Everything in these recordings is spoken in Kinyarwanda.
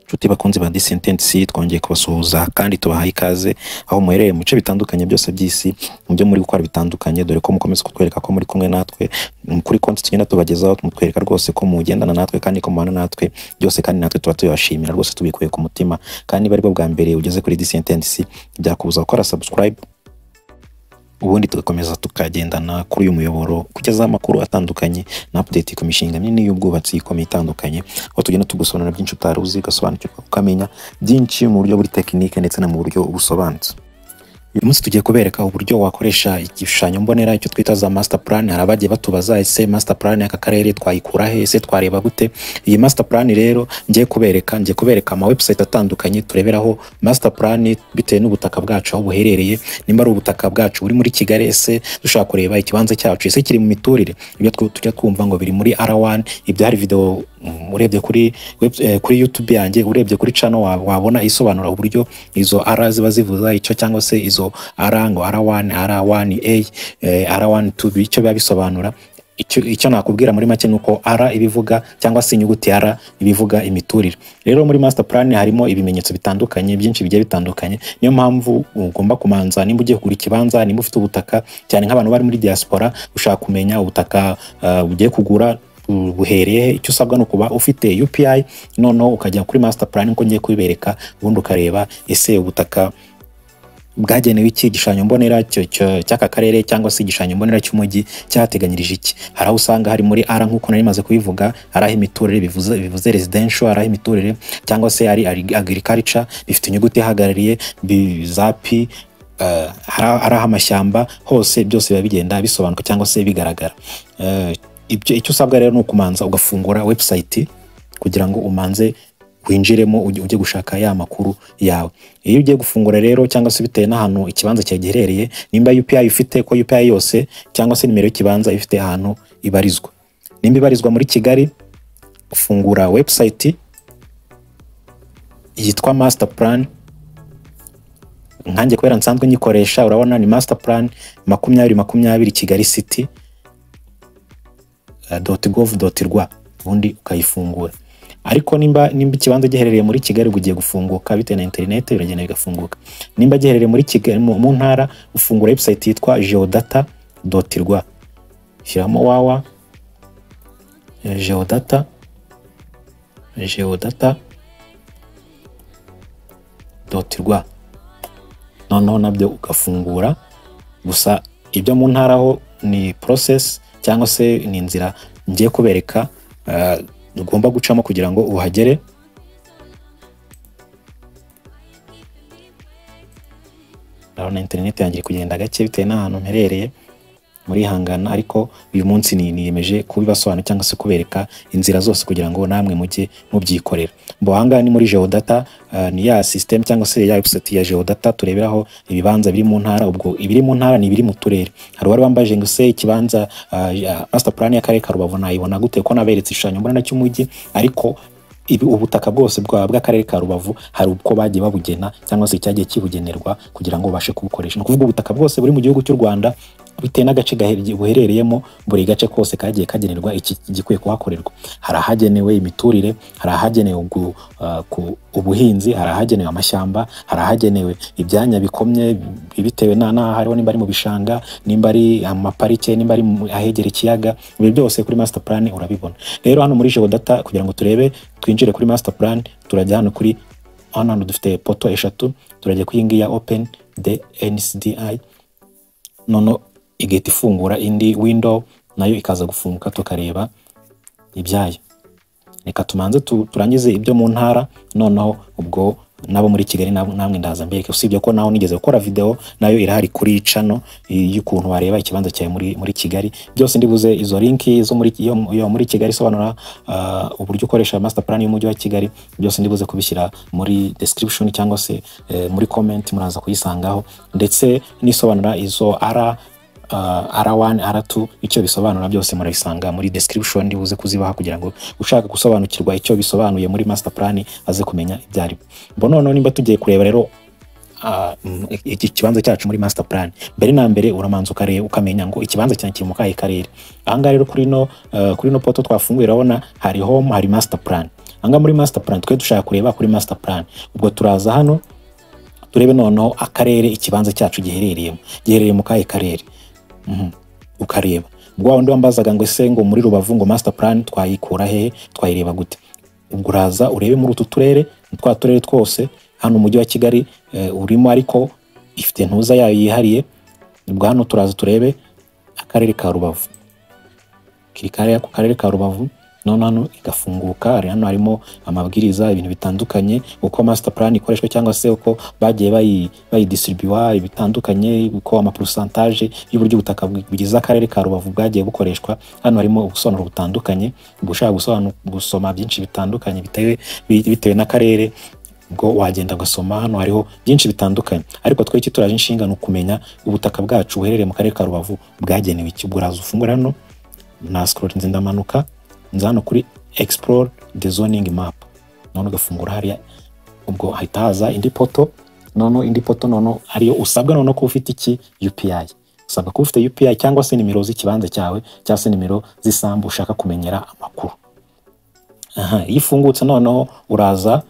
Nshuti bakunzi ba Disentensi twongeye kubasuhuza kandi tubahaye ikaze aho muherereye mu bice bitandukanye byose by'isi mu byo muri gukora bitandukanye, dore ko mukomeza kutwereka ko muri kumwe natwe kuri konti tugenda tubagezaho, mutwereka rwose ko mugendana natwe kandi ko mubana natwe byose, kandi natwe tuba tubashimira rwose tubikuye ku mutima. Kandi bari bwo bwa mbere ugeze kuri Disentensi byakubuza gukora subscribe, ubundi tugakomeza tukagendana kuri uyu muyoboro kugeza amakuru atandukanye na update ku mishinga minini y'ubwubatsi ikomeye itandukanye, aho tugenda tugusobanurira byinshi utaruzi, ugasobanukirwa ukamenya byinshi mu buryo buri tekinike ndetse no mu buryo busobanutse. Uyu munsi tugiye kubereka uburyo wakoresha igishushanyo mbonera icyo twita za master plan. Hari abagiye batubaza ese master plan y'aka karere twayikura he, ese twareba gute? Iyi master plan rero ngiye kubereka ama website atandukanye tureberaho master plan bitewe n'ubutaka bwacu aho buherereye. Nimba ari ubutaka bwacu buri muri Kigali, ese dushaka kureba ikibanza cyacu ese kiri mu miturire, ibyo tujya twumva ngo biri muri R1. Ibyo hari video urebye kuri YouTube yanjye, urebye kuri channel wabona isobanura uburyo izo R ziba zivuza icyo, cyangwa se izo R ngo R1, R1A, R12 icyo biba bisobanura. Icyo nakubwira muri make nuko R ibivuga cyangwa se inyuguti R ibivuga imiturire. Rero muri master plan harimo ibimenyetso bitandukanye byinshi bigiye bitandukanye, niyo mpamvu ugomba kumanza nimba ugiye kugura ikibanza, nimba ufite ubutaka, cyane nk'abantu bari muri diaspora ushaka kumenya ubutaka ugiye kugura buhereye. Icyo usabwa no kuba ufite UPI, noneho ukajya kuri master plan nko ngiye kubibereka, ubundi ukareba ese ubutaka bwagenewe iki, igishushanyo mbonera cy'aka karere cyangwa se igishushanyo mbonera cy'umujyi cyateganyirije iki. Hari aho usanga hari muri R nk'uko nari maze kubivuga, hari aho imiturire bivuze residential, hari aho imiturire cyangwa se ari agriculture bifite inyuguti ihagarariye za P, hari aho amashyamba, hose byose biba bigenda bisobanuka cyangwa se bigaragara. Icyo usabwa rero ni ukumanza ugafungura website kugira ngo umanze winjiremo ujye gushaka ya makuru yawe. Iyo ugiye gufungura rero, cyangwa se bitewe n'ahantu ikibanza cyagiherereye, nimba UPI ufite ko UPI yose cyangwa se nimero y'ikibanza ifite ahantu ibarizwa. Nimba ibarizwa muri Kigali, ufungura website yitwa master plan. Nkanjye kubera nsanzwe nyikoresha, urabona ni master plan 2020 Kigali City .gov.rw, ubundi ukayifungura. Ariko nimba ikibanza giherereye muri Kigali ugiye gufunguka bitewe na internet, biragenda bigafunguka. Nimba giherereye muri Kigali mu ntara, ufungura website yitwa geodata.rw, shyiramo wawa geodata.rw, noneho nabyo ugafungura. Gusa ibyo mu ntara ho ni process cyangwa se ni inzira ngiye kubereka ugomba gucamo kugira ngo uhagere. Ndabona internet yangiye kugenda gake bitewe n'ahantu mperereye, muri hangana, ariko uyu munsi niyemeje kubibasobanura cyangwa se kubereka inzira zose kugira ngo namwe mujye mubyikorera. Hanga ni muri Geodata, ni ya system cyangwa se ya website ya Geodata tureberaho ibibanza biri mu ntara. Ubwo ibiri mu ntara ni ibiri mu turere. Hari wari wambaje ngo se ikibanza master plan y'akarere ka Rubavu nayibona gute ko naberetse igishushanyo mbonera cy'umujyi, ariko ubutaka bwose bw'akarere ka Rubavu hari uko bagiye babugena cyangwa se cyagiye kibugenerwa kugira ngo bashe kubukoresha. No kuvuga ubutaka bwose buri mu gihugu cy'u Rwanda bitewe n'agace buherereyemo, buri gace kose kagiye kagenerwa iki gikwiye kuhakorerwa. Hari ahagenewe imiturire, hari ahagenewe ubuhinzi, hari ahagenewe amashyamba, hari ahagenewe ibyanya bikomye bitewe hariho nimba ari mu bishanga, nimba ari amaparike, nimba ari ahegera ikiyaga. Ibi byose kuri master plan urabibona. Rero hano muri Geodata kugira ngo turebe twinjire kuri master plan, turajya hano dufite poto eshatu, turajya kuri ngiya open the NCDI, noneho igahita ifungura indi window nayo ikaza gufunguka, tukareba ibyayo. Reka tumanze turangize ibyo mu ntara, noneho ubwo nabo muri Kigali namwe ndaza mbereke. Usibye ko naho nigeze gukora video nayo irahari kuri channel y'ukuntu wareba ikibanza cyawe muri Kigali. Byose ndibuze izo link zo muri Kigali sobanura uburyo ukoresha master plan y'umujyi wa Kigali, byose ndibuze kubishyira muri description cyangwa se muri comment, muraza kuyisangaho, ndetse nisobanura izo R1, R2 icyo bisobanura byose murabisanga muri description, ndibuze kuzibaha kugira ngo ushaka gusobanukirwa icyo bisobanuye muri master plan aze kumenya ibyari. None nimba tugiye kureba rero iki kibanza cyacu muri master plan, mbere na mbere uramanza ukamenya ngo ikibanza cyanjye kiri mu kahe karere. Aha ngaha rero kuri no poto twafunguye urabona hari home, hari master plan. anga muri master plan twe dushaka kureba kuri master plan. Ubwo turaza hano turebe noneho akarere ikibanza cyacu giherereye mu kahe karere. Ukareba ubwo wundi wambazaga ngo ese ngo muri Rubavu ngo master plan twayikura he, twayireba gute. Ubwo uraza urebe muri utu turere, twa turere twose hano umujyi wa Kigali urimo, ariko ifite ntuza yayo yihariye. Ubwo hano turaza turebe akarere ka Rubavu, kirikare ku karere ka Rubavu. None hano igafunguka, ari hano harimo amabwiriza ibintu bitandukanye uko master plan ikoreshwa cyangwa se uko bagiye bayidistribua ibitandukanye, uko ama pourcentage y'uburyo ubutaka bugize akarere ka Rubavu bwagiye bukoreshwa. Hano harimo ubusobanuro butandukanye, ushaka gusoma byinshi bitandukanye bitewe n'akarere, ubwo wagenda ugasoma. Hano hariho byinshi bitandukanye, ariko twe iki turaje inshinga no kumenya ubutaka bwacu buherereye mu karere ka Rubavu bwagenewe iki. Ubwo uraza ufungura hano na scroll ndamanuka nza hano kuri explore the zoning map, none ugafungura hariya. Ubwo hahita haza indi poto, indi poto ariyo usabwa none ko ufite iki UPI. Usabwa ko ufite UPI cyangwa se nimero z'ikibanza cyawe cyangwa se nimero z'isambu ushaka kumenyera amakuru. Iyo ifungutse noneho uraza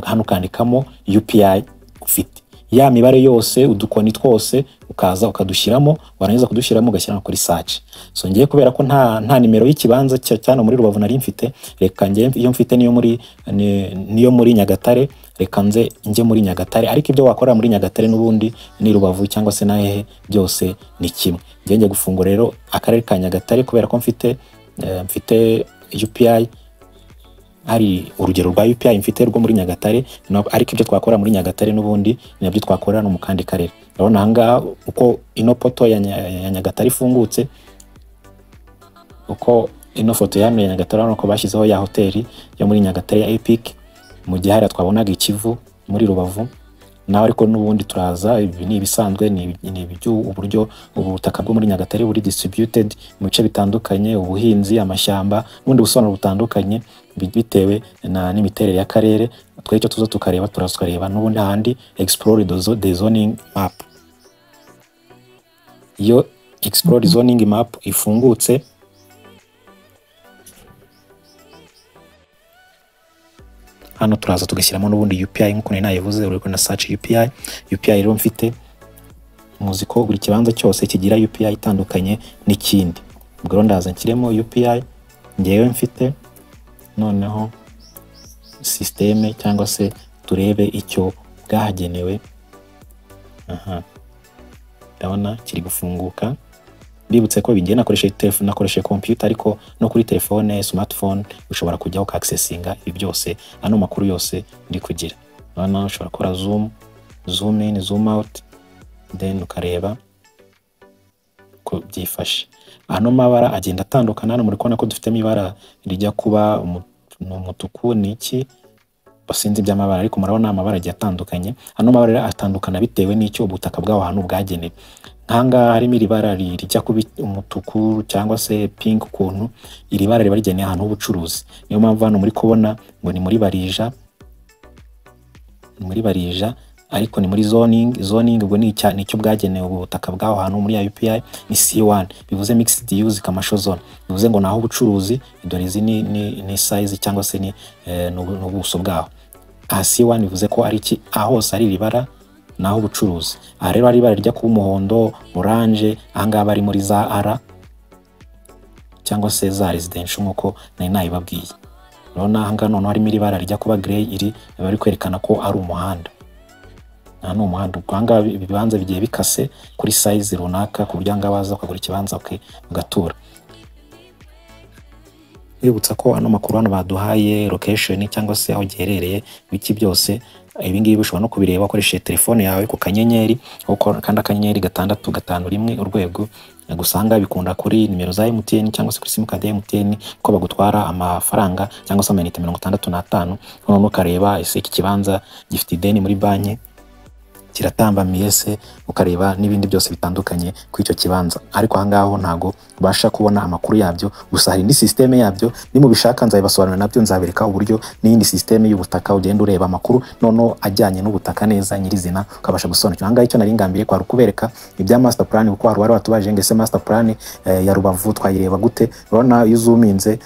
hano ukandikamo UPI ufite ya mibare yose, udukoni twose ukaza ukadushyiramo, warangiza kudushyiramo ugashyira kuri search. So ngiye kubera ko nta nimero y'ikibanza cyane muri Rubavu nari mfite, reka ngiye iyo mfite niyo muri Nyagatare, reka nje muri Nyagatare. Ariko ibyo wakora muri Nyagatare n'ubundi ni Rubavu cyangwa se nahe byose ni kimwe. Ngiye gufungura rero akarere ka Nyagatare kubera ko mfite UPI, hari urugero rwa UPI mfite rwo muri Nyagatare, ariko ibyo twakora muri Nyagatare n'ubundi nabyo twakorera no mu kandi karere. Urabona hanga uko ino poto ya Nyagatare ifungutse, uko ino foto ya Nyagatare nuko bashyizeho ya hoteli yo muri Nyagatare ya Epic, mu gihe hari twabonaga Ikivu muri Rubavu. Naho ariko n'ubundi turaza ibi ni ibisanzwe, ni uburyo ubutaka bwo muri Nyagatare buri distributed mu bice bitandukanye, ubuhinzi, amashyamba n'ubundi busobanuro butandukanye bitewe n'imiterere y'akarere. Twe icyo tuzo tukareba turaskareba n'ubundi handi explore the zoning map. Iyo explore zoning map ifungutse, hano turaza tugashyiramo n'ubundi UPI nk'uko nayivuze, uri na search UPI rero mfite. Muzi ko buri kibanza cyose kigira UPI itandukanye n'ikindi. Ubwo ndaza nshyiremo UPI ngewe mfite, noneho systeme cyangwa se turebe icyo bwahagenewe. Ndabona kiri gufunguka. Bibutse ko bingiye nakoresheje computer, ariko no kuri telefone smartphone ushobora kujyaho ka accessinga ibi byose, ano makuru yose ndi kugira. Urabona ushobora gukora zoom in, zoom out, then ukareba ko byifashe. Ano mabara agenda atandukana. Hano muri kubona ko dufitemo ibara rijya kuba umutuku n'iki, basinzi by'amabara, ariko murabona amabara agiye atandukanye. Ano mabara atandukana bitewe n'icyo ubutaka bwaho hano bwagenewe. Nkanga harimo iri bara rijya kuba umutuku cyangwa se pink ukuntu, iri bara riba rigeneye ahantu h'ubucuruzi. Niyo mpamvu hano muri kubona ngo ni muri Barija, ariko ni muri zoning. Ubwo ni icyo bwagenewe ubutaka bwaho hantu muri ya UPI ni C1, bivuze mixed use commercial zone, bivuze ngo naho ubucuruzi. Dore izi ni size cyangwa se ni n'ubuso bwaho. C1 bivuze ko ari iki, hose ari ribara naho ubucuruzi. Rero ari ibara rijya kuba umuhondo, orange, ahangaha bari muri za R cyangwa se za residential nk'uko nayibabwiye. Urabona ahangaha noneho harimo iri bara rijya kuba grey, iri bari kwerekana ko ari umuhanda. Ni umuhanda. Ahangaha ibibanza bigiye bikase kuri size runaka, ku buryo ahangaha baza ukagura ikibanza ugatura. Bibutsa ko ano makuru hano baduhaye location cyangwa se aho giherereye, biki byose ibi ngibi ushobora no kubireba ukoresheje telefone yawe ku kanyenyeri, kandi akanyenyeri 651 urwego. Gusanga bikunda kuri nimero za MTN cyangwa se kuri simukadi ya MTN ko bagutwara amafaranga cyangwa se amayinite 65. None ukareba ese iki kibanza gifite ideni muri banki, kiratambamiye se, ukareba n'ibindi byose bitandukanye ku icyo kibanza. Ariko ahangaho ntago ubasha kubona amakuru yabyo, gusa hari indi systeme yabyo. Ni mu bishaka nzabibasobanura nabyo, nzabereka uburyo n'indi systeme y'ubutaka ugenda ureba amakuru noneho ajyanye n'ubutaka neza nyirizina, ukabasha gusobanukirwa. Ahangaho icyo nari ngambiriye kwa kubereka ibya master plan, kuko hari watubaje ngo ese master plan ya Rubavu twayireba gute. Urabona iyo zoominze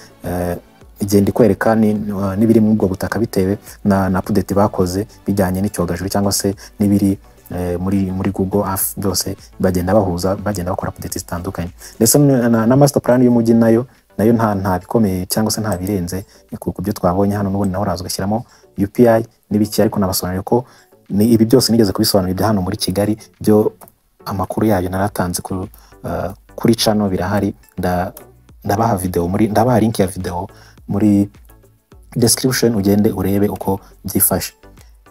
igenda ikwereka n'ibiri mu bwo butaka bitewe na update bakoze bijyanye n'icyogajuru cyangwa se n'ibiri muri Google Earth, byose bagenda bahuza, bagenda bakora update zitandukanye. Ndetse na master plan y'umujyi nayo nta bikomeye cyangwa se nta birenze ku byo twabonye hano. N'ubundi naho uraza ugashyiramo UPI n'ibiki, ariko nabasobanuriye ko ibi byose nigeze kubisobanurira hano muri Kigali, byo amakuru yayo naratanze kuri channel birahari. Ndabaha video ndabaha link ya video muri description, ugende urebe uko byifashe.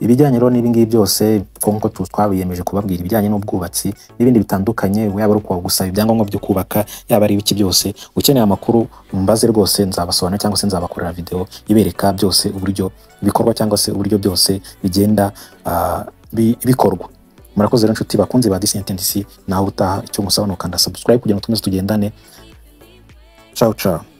Ibijyanye rero n'ibi ngibi byose nko twabiyemeje kubabwira ibijyanye n'ubwubatsi n'ibindi bitandukanye, yaba ari gusaba ibyangombwa byo kubaka, yaba ari ibiki byose, ukeneye amakuru mbaze rwose nzabasobanurira cyangwa se nzabakorera video ibereka byose uburyo bikorwa cyangwa se uburyo byose bigenda bikorwa. Murakoze rero nshuti bakunzi ba This&TC, naho utaha icyo musaba no kanda subscribe kugira ngo tumeze tugendane. Ciao ciao.